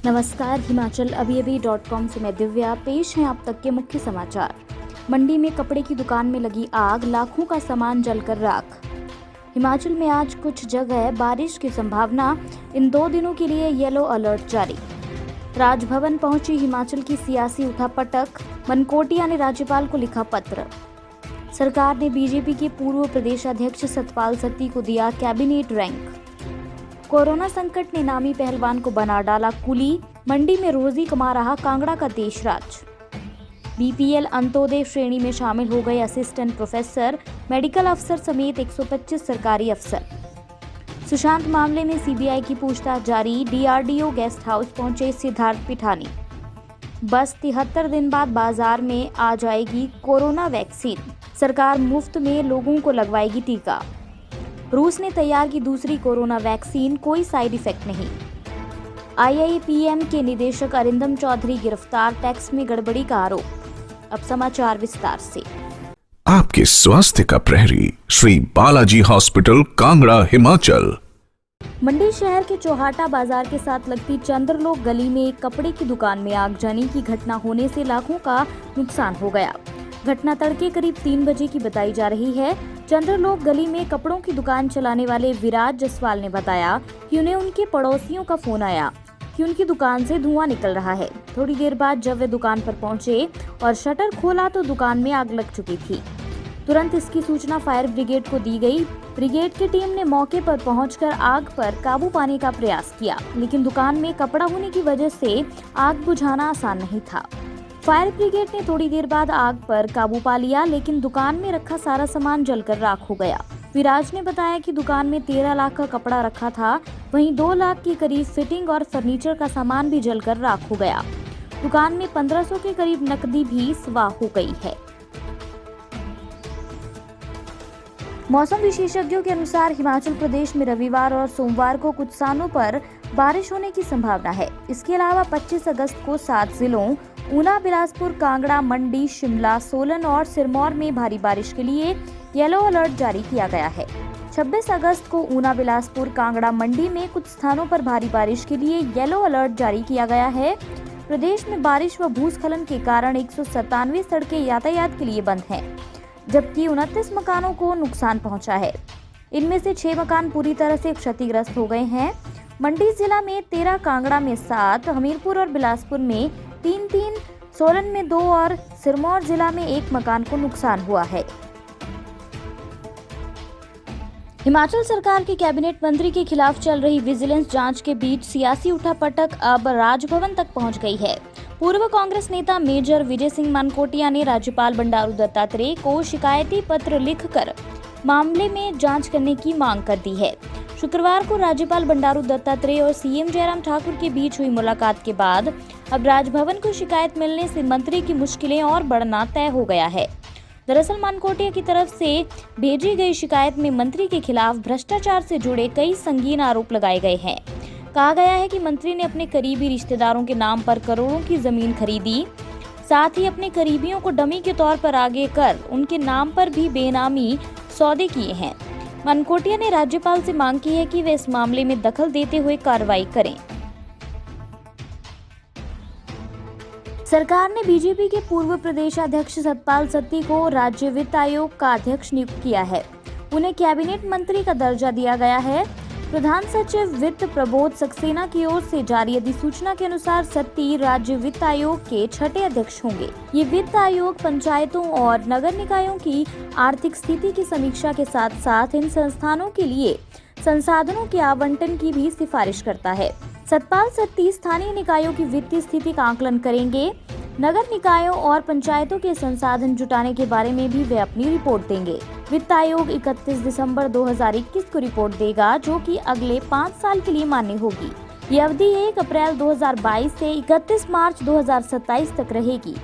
नमस्कार, हिमाचल अभी-अभी.com से मैं दिव्या। पेश हैं आप तक के मुख्य समाचार। मंडी में कपड़े की दुकान में लगी आग, लाखों का सामान जलकर राख। हिमाचल में आज कुछ जगह बारिश की संभावना, इन 2 दिनों के लिए येलो अलर्ट जारी। राजभवन पहुंची हिमाचल की सियासी उठापटक, मनकोटिया ने राज्यपाल को लिखा पत्र। सरकार ने बीजेपी के पूर्व प्रदेशाध्यक्ष सतपाल सत्ती को दिया कैबिनेट रैंक। कोरोना संकट ने नामी पहलवान को बना डाला कुली, मंडी में रोजी कमा रहा कांगड़ा का देशराज। बीपीएल अंत्योदय श्रेणी में शामिल हो गए असिस्टेंट प्रोफेसर, मेडिकल अफसर समेत 125 सरकारी अफसर। सुशांत मामले में सीबीआई की पूछताछ जारी, डीआरडीओ गेस्ट हाउस पहुंचे सिद्धार्थ पिठानी। बस 73 दिन बाद बाजार में आ जाएगी कोरोना वैक्सीन, सरकार मुफ्त में लोगों को लगवाएगी टीका। रूस ने तैयार की दूसरी कोरोना वैक्सीन, कोई साइड इफेक्ट नहीं। आईआईपीएम के निदेशक अरिंदम चौधरी गिरफ्तार, टैक्स में गड़बड़ी का आरोप। अब समाचार विस्तार से। आपके स्वास्थ्य का प्रहरी श्री बालाजी हॉस्पिटल, कांगड़ा, हिमाचल। मंडी शहर के चौहाटा बाजार के साथ लगती चंद्रलोक गली में एक कपड़े की दुकान में आग जाने की घटना होने से लाखों का नुकसान हो गया। घटना तड़के करीब 3 बजे की बताई जा रही है। चंद्रलोक गली में कपड़ों की दुकान चलाने वाले विराज जसवाल ने बताया कि उन्हें उनके पड़ोसियों का फोन आया कि उनकी दुकान से धुआं निकल रहा है। थोड़ी देर बाद जब वे दुकान पर पहुंचे और शटर खोला तो दुकान में आग लग चुकी थी। तुरंत इसकी सूचना फायर ब्रिगेड को दी गई। ब्रिगेड की टीम ने मौके पर पहुंचकर आग पर काबू पाने का प्रयास किया, लेकिन दुकान में कपड़ा होने की वजह से आग बुझाना आसान नहीं था। फायर ब्रिगेड ने थोड़ी देर बाद आग पर काबू पा लिया, लेकिन दुकान में रखा सारा सामान जलकर राख हो गया। विराज ने बताया कि दुकान में 13 लाख का कपड़ा रखा था, वहीं 2 लाख के करीब फिटिंग और फर्नीचर का सामान भी जलकर राख हो गया। दुकान में 1500 के करीब नकदी भी स्वाह हो गई है। मौसम विशेषज्ञों के अनुसार हिमाचल प्रदेश में रविवार और सोमवार को कुछ स्थानों पर बारिश होने की संभावना है। इसके अलावा 25 अगस्त को 7 जिलों ऊना, बिलासपुर, कांगड़ा, मंडी, शिमला, सोलन और सिरमौर में भारी बारिश के लिए येलो अलर्ट जारी किया गया है। 26 अगस्त को ऊना, बिलासपुर, कांगड़ा, मंडी में कुछ स्थानों पर भारी बारिश के लिए येलो अलर्ट जारी किया गया है। प्रदेश में बारिश व भूस्खलन के कारण 197 सड़कें यातायात के लिए बंद हैं, जबकि 29 मकानों को नुकसान पहुंचा है। इनमें से 6 मकान पूरी तरह से क्षतिग्रस्त हो गए हैं। मंडी जिला में 13, कांगड़ा में 7, हमीरपुर और बिलासपुर में 3-3, सोलन में 2 और सिरमौर जिला में 1 मकान को नुकसान हुआ है। हिमाचल सरकार के कैबिनेट मंत्री के खिलाफ चल रही विजिलेंस जांच के बीच सियासी उठापटक अब राजभवन तक पहुंच गई है। पूर्व कांग्रेस नेता मेजर विजय सिंह मनकोटिया ने राज्यपाल बंडारू दत्तात्रेय को शिकायती पत्र लिखकर मामले में जांच करने की मांग कर दी है। शुक्रवार को राज्यपाल बंडारू दत्तात्रेय और सीएम जयराम ठाकुर के बीच हुई मुलाकात के बाद अब राजभवन को शिकायत मिलने से मंत्री की मुश्किलें और बढ़ना तय हो गया है। दरअसल मनकोटिया की तरफ से भेजी गई शिकायत में मंत्री के खिलाफ भ्रष्टाचार से जुड़े कई संगीन आरोप लगाए गए हैं। कहा गया है कि मंत्री ने अपने करीबी रिश्तेदारों के नाम पर करोड़ों की जमीन खरीदी, साथ ही अपने करीबियों को डमी के तौर पर आगे कर उनके नाम पर भी बेनामी सौदे किए हैं। मनकोटिया ने राज्यपाल से मांग की है कि वे इस मामले में दखल देते हुए कार्रवाई करें। सरकार ने बीजेपी के पूर्व प्रदेशाध्यक्ष सतपाल सत्ती को राज्य वित्त आयोग का अध्यक्ष नियुक्त किया है। उन्हें कैबिनेट मंत्री का दर्जा दिया गया है। प्रधान सचिव वित्त प्रबोध सक्सेना की ओर से जारी अधिसूचना के अनुसार सत्ती राज्य वित्त आयोग के 6ठे अध्यक्ष होंगे। ये वित्त आयोग पंचायतों और नगर निकायों की आर्थिक स्थिति की समीक्षा के साथ साथ इन संस्थानों के लिए संसाधनों के आवंटन की भी सिफारिश करता है। सतपाल सत्ती स्थानीय निकायों की वित्तीय स्थिति का आकलन करेंगे। नगर निकायों और पंचायतों के संसाधन जुटाने के बारे में भी वे अपनी रिपोर्ट देंगे। वित्त आयोग 31 दिसंबर 2021 को रिपोर्ट देगा, जो कि अगले 5 साल के लिए मान्य होगी। ये अवधि 1 अप्रैल 2022 से 31 मार्च 2027 तक रहेगी।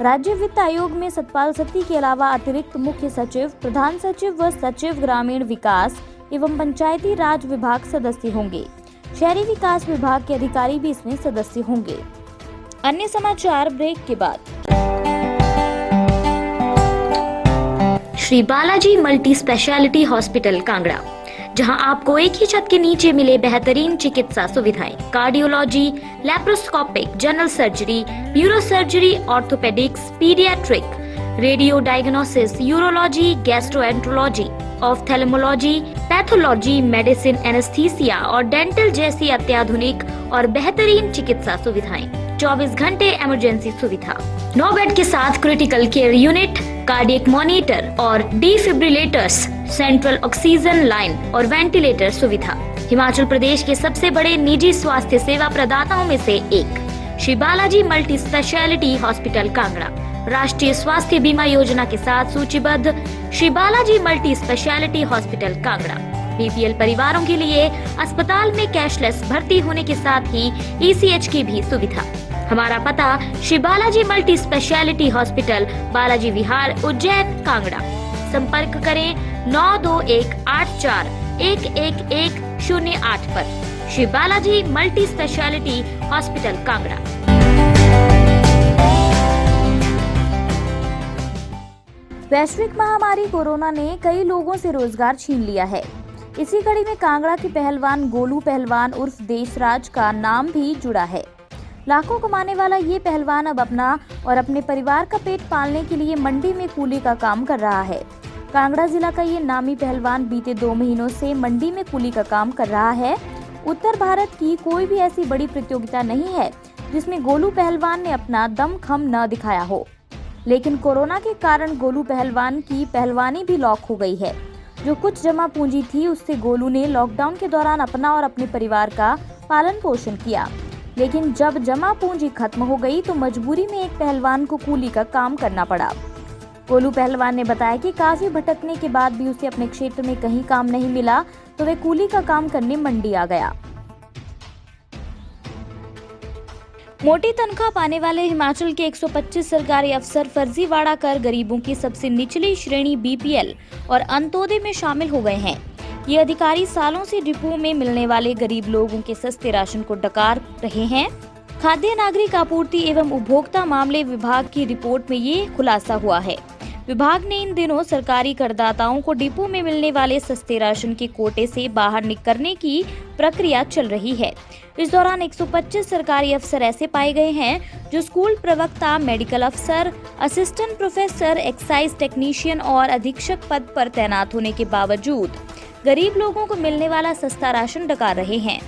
राज्य वित्त आयोग में सतपाल सत्ती के अलावा अतिरिक्त मुख्य सचिव, प्रधान सचिव व सचिव ग्रामीण विकास एवं पंचायती राज विभाग सदस्य होंगे। शहरी विकास विभाग के अधिकारी भी इसमें सदस्य होंगे। अन्य समाचार ब्रेक के बाद। Shri Balaji multi speciality hospital, Kangra. जहां आपको एक ही छत के नीचे मिले बेहतरीन चिकित्सा सुविधाएं, cardiology, laparoscopic, general surgery, neuro surgery, orthopaedics, paediatric, radio diagnosis, urology, gastroenterology, ophthalmology, pathology, medicine, anaesthesia और डेंटल जैसी अत्याधुनिक और बेहतरीन चिकित्सा सुविधाएं, 24 घंटे इमरजेंसी सुविधा, 9 बेड के साथ critical care unit, cardiac monitor और डिफिब्रिलेटर्स, सेंट्रल ऑक्सीजन लाइन और वेंटिलेटर सुविधा। हिमाचल प्रदेश के सबसे बड़े निजी स्वास्थ्य सेवा प्रदाताओं में से एक Shri Balaji multi speciality hospital Kangra राष्ट्रीय स्वास्थ्य बीमा योजना के साथ सूचीबद्ध Shri Balaji multi speciality hospital Kangra BPL परिवारों के लिए अस्पताल में कैशलेस भर्ती होने के साथ ही ईसीएच की भी सुविधा। हमारा पता Shri Balaji multi speciality hospital, Balaji Vihar, Ujjain, Kangra. संपर्क करें 9218411108 पर। Shri Balaji multi speciality hospital Kangra. वैश्विक महामारी कोरोना ने कई लोगों से रोजगार छीन लिया है। इसी कड़ी में कांगड़ा के पहलवान गोलू पहलवान उर्फ देशराज का नाम भी जुड़ा है। लाखों कमाने वाला ये पहलवान अब अपना और अपने परिवार का पेट पालने के लिए मंडी में कूली का काम कर रहा है। कांगड़ा जिला का ये नामी पहलवान बीते 2 महीनों से मंडी में कूली का काम कर रहा है। उत्तर भारत की कोई भी ऐसी बड़ी प्रतियोगिता नहीं है जिसमें गोलू पहलवान ने अपना दमखम न दिखाया हो, लेकिन कोरोना के कारण गोलू पहलवान की पहलवानी भी लॉक हो गई है। जो कुछ जमा पूंजी थी उससे गोलू ने लॉकडाउन के दौरान अपना और अपने परिवार का पालन पोषण किया, लेकिन जब जमा पूंजी खत्म हो गई तो मजबूरी में एक पहलवान को कूली का काम करना पड़ा। गोलू पहलवान ने बताया कि काफी भटकने के बाद भी उसे अपने क्षेत्र में कहीं काम नहीं मिला तो वे कूली का काम करने मंडी आ गया। मोटी तनख्वाह पाने वाले हिमाचल के 125 सरकारी अफसर फर्जीवाड़ा कर गरीबों की सबसे निचली श्रेणी बीपीएल और अंत्योदय में शामिल हो गए हैं। ये अधिकारी सालों से डिपो में मिलने वाले गरीब लोगों के सस्ते राशन को डकार रहे हैं। खाद्य नागरिक आपूर्ति एवं उपभोक्ता मामले विभाग की रिपोर्ट में ये खुलासा हुआ है। विभाग ने इन दिनों सरकारी करदाताओं को डिपो में मिलने वाले सस्ते राशन के कोटे से बाहर निकलने की प्रक्रिया चल रही है। इस दौरान 125 सरकारी अफसर ऐसे पाए गए हैं जो स्कूल प्रवक्ता, मेडिकल अफसर, असिस्टेंट प्रोफेसर, एक्साइज टेक्नीशियन और अधीक्षक पद पर तैनात होने के बावजूद गरीब लोगों को मिलने वाला सस्ता राशन डकार रहे हैं।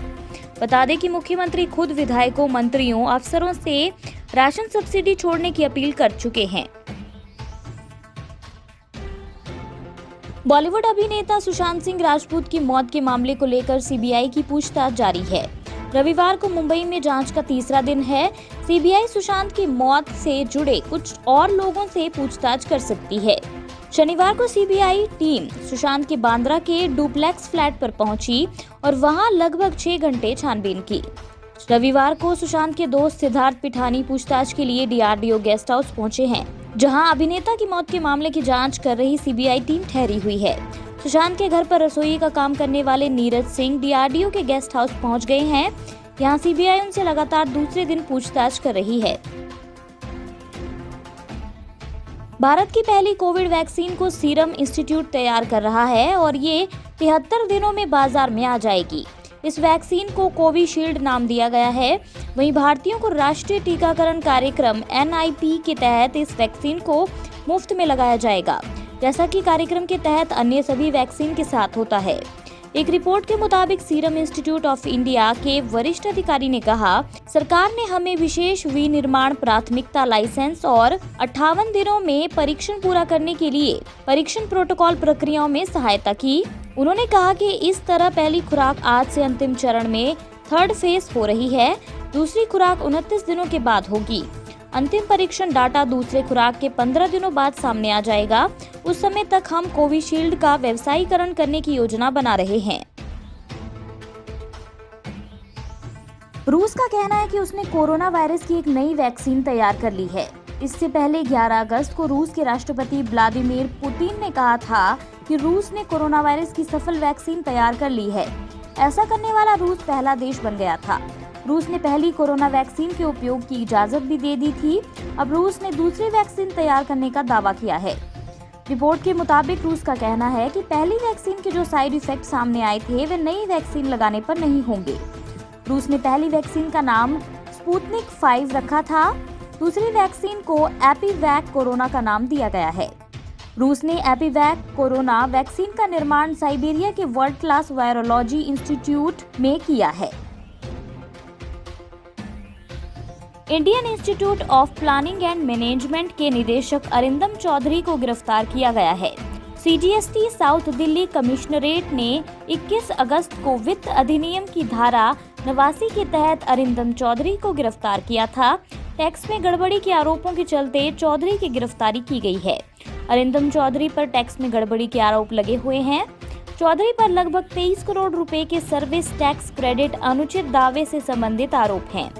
बता दें कि मुख्यमंत्री खुद विधायकों, मंत्रियों, अफसरों से राशन सब्सिडी छोड़ने की अपील कर चुके हैं। बॉलीवुड अभिनेता सुशांत सिंह राजपूत की मौत के मामले को लेकर सीबीआई की पूछताछ जारी है। रविवार को मुंबई में जांच का तीसरा दिन है। सीबीआई सुशांत की मौत से जुड़े कुछ और लोगों से पूछताछ कर सकती है। शनिवार को सीबीआई टीम सुशांत के बांद्रा के डुप्लेक्स फ्लैट पर पहुंची और वहां लगभग 6 घंटे छानबीन की। रविवार को सुशांत के दोस्त सिद्धार्थ पिठानी पूछताछ के लिए डीआरडीओ गेस्ट हाउस पहुंचे हैं, जहां अभिनेता की मौत के मामले की जांच कर रही सीबीआई टीम ठहरी हुई है। सुशांत के घर पर रसोई का काम करने वाले नीरज सिंह डीआरडीओ के गेस्ट हाउस पहुंच गए हैं। यहां सीबीआई उनसे लगातार दूसरे दिन पूछताछ कर रही है। भारत की पहली कोविड वैक्सीन को सीरम इंस्टीट्यूट तैयार कर रहा है और ये 73 दिनों में बाजार में आ जाएगी। इस वैक्सीन को कोविशील्ड नाम दिया गया है। वहीं भारतीयों को राष्ट्रीय टीकाकरण कार्यक्रम NIP के तहत इस वैक्सीन को मुफ्त में लगाया जाएगा, जैसा कि कार्यक्रम के तहत अन्य सभी वैक्सीन के साथ होता है। एक रिपोर्ट के मुताबिक सीरम इंस्टीट्यूट ऑफ इंडिया के वरिष्ठ अधिकारी ने कहा, सरकार ने हमें विशेष विनिर्माण प्राथमिकता लाइसेंस और 58 दिनों में परीक्षण पूरा करने के लिए परीक्षण प्रोटोकॉल प्रक्रियाओं में सहायता की। उन्होंने कहा कि इस तरह पहली खुराक आज से अंतिम चरण में 3rd फेज हो रही है। दूसरी खुराक 29 दिनों के बाद होगी। अंतिम परीक्षण डाटा दूसरे खुराक के 15 दिनों बाद सामने आ जाएगा। उस समय तक हम कोविशील्ड का व्यवसायीकरण करने की योजना बना रहे हैं। रूस का कहना है कि उसने कोरोना वायरस की एक नई वैक्सीन तैयार कर ली है। इससे पहले 11 अगस्त को रूस के राष्ट्रपति व्लादिमीर पुतिन ने कहा था कि रूस ने कोरोना वायरस की सफल वैक्सीन तैयार कर ली है। ऐसा करने वाला रूस पहला देश बन गया था। रूस ने पहली कोरोना वैक्सीन के उपयोग की इजाजत भी दे दी थी। अब रूस ने दूसरी वैक्सीन तैयार करने का दावा किया है। रिपोर्ट के मुताबिक रूस का कहना है कि पहली वैक्सीन के जो साइड इफेक्ट सामने आए थे वे नई वैक्सीन लगाने पर नहीं होंगे। रूस ने पहली वैक्सीन का नाम स्पुतनिक 5 रखा था। दूसरी वैक्सीन को एपीवैक कोरोना का नाम दिया गया है। रूस ने एपीवैक कोरोना वैक्सीन का निर्माण साइबेरिया के वर्ल्ड क्लास वायरोलॉजी इंस्टीट्यूट में किया है। Indian institute of planning and management के निदेशक अरिंदम चौधरी को गिरफ्तार किया गया है। सीजीएसटी साउथ दिल्ली कमिश्नरेट ने 21 अगस्त को वित्त अधिनियम की धारा 89 के तहत अरिंदम चौधरी को गिरफ्तार किया था। टैक्स में गड़बड़ी के आरोपों के चलते चौधरी की गिरफ्तारी की गई है। अरिंदम चौधरी पर टैक्स में गड़बड़ी के आरोप लगे हुए हैं। चौधरी पर लगभग 23 करोड़ रुपए के सर्विस टैक्स क्रेडिट अनुचित दावे से संबंधित आरोप हैं।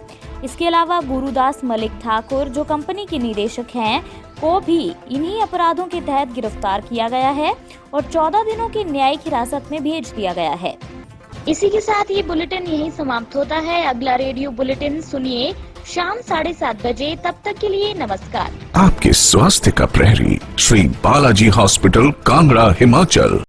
इसके अलावा गुरुदास मलिक ठाकुर, जो कंपनी के निदेशक हैं, को भी इन्हीं अपराधों के तहत गिरफ्तार किया गया है और 14 दिनों की न्यायिक हिरासत में भेज दिया गया है। इसी के साथ ये बुलेटिन यहीं समाप्त होता है। अगला रेडियो बुलेटिन सुनिए शाम 7:30 बजे। तब तक के लिए नमस्कार। आपके स्वास्थ्य का प्रहरी श्री बालाजी हॉस्पिटल, कांगड़ा, हिमाचल।